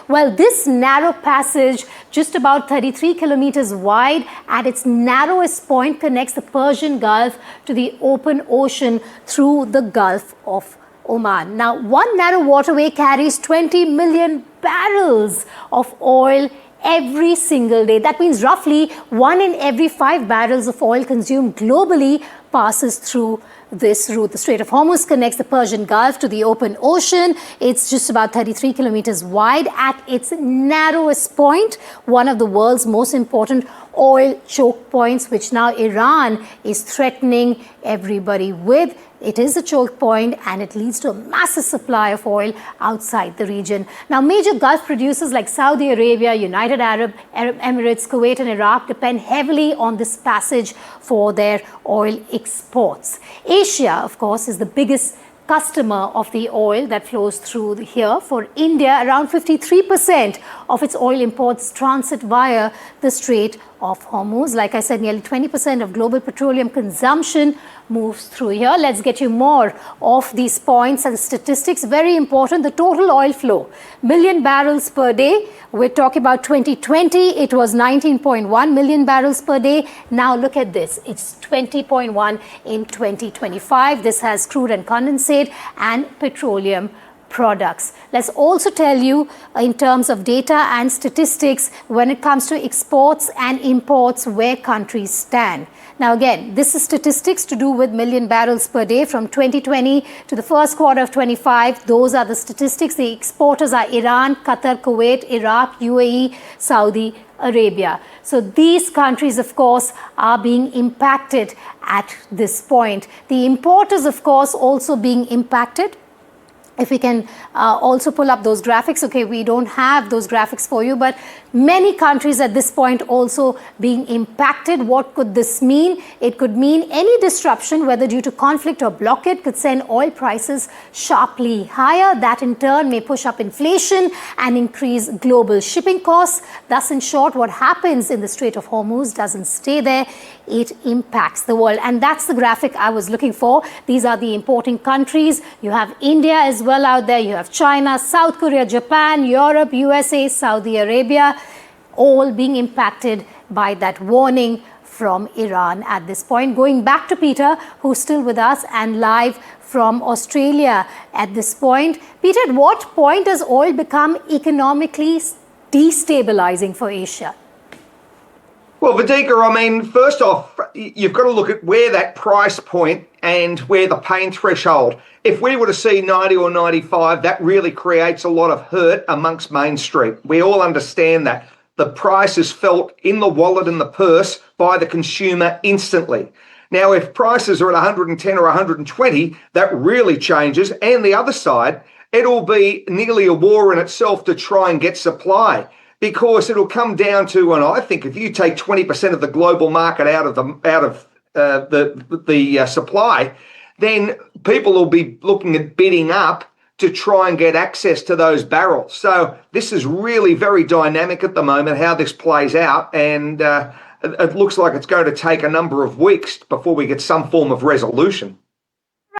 Well, this narrow passage, just about 33 kilometers wide, at its narrowest point connects the Persian Gulf to the open ocean through the Gulf of Oman. Now, one narrow waterway carries 20 million barrels of oil every single day. That means roughly 1 in every 5 barrels of oil consumed globally passes through this route. The Strait of Hormuz connects the Persian Gulf to the open ocean. It's just about 33 kilometers wide. At its narrowest point, one of the world's most important oil choke points, which now Iran is threatening everybody with. It is a choke point and it leads to a massive supply of oil outside the region. Now, major Gulf producers like Saudi Arabia, United Arab Emirates, Kuwait and Iraq depend heavily on this passage for their oil exports. Asia, of course, is the biggest customer of the oil that flows through here. For India, around 53% of its oil imports transit via the Strait of Hormuz. Like I said, nearly 20% of global petroleum consumption moves through here. Let's get you more of these points and statistics. Very important, the total oil flow, million barrels per day. We're talking about 2020, it was 19.1 million barrels per day. Now look at this, it's 20.1 in 2025. This has crude and condensate and petroleum products. Let's also tell you in terms of data and statistics when it comes to exports and imports where countries stand. Now again, this is statistics to do with million barrels per day from 2020 to the first quarter of 25. Those are the statistics. The exporters are Iran, Qatar, Kuwait, Iraq, UAE, Saudi Arabia. So these countries, of course, are being impacted at this point. The importers, of course, also being impacted. If we can also pull up those graphics. Okay, we don't have those graphics for you, but many countries at this point also being impacted. What could this mean? It could mean any disruption, whether due to conflict or blockade, could send oil prices sharply higher. That in turn may push up inflation and increase global shipping costs. Thus, in short, what happens in the Strait of Hormuz doesn't stay there. It impacts the world. And that's the graphic I was looking for. These are the importing countries. You have India as well out there. You have China, South Korea, Japan, Europe, USA, Saudi Arabia, all being impacted by that warning from Iran at this point. Going back to Peter, who's still with us and live from Australia at this point. Peter, at what point does oil become economically destabilizing for Asia? Well, Vedika, I mean, first off, you've got to look at where that price point and where the pain threshold. If we were to see 90 or 95, that really creates a lot of hurt amongst Main Street. We all understand that. The price is felt in the wallet and the purse by the consumer instantly. Now, if prices are at 110 or 120, that really changes. And the other side, it'll be nearly a war in itself to try and get supply. Because it'll come down to, and I think if you take 20% of the global market out of the supply, then people will be looking at bidding up to try and get access to those barrels. So this is really very dynamic at the moment, how this plays out, and it looks like it's going to take a number of weeks before we get some form of resolution.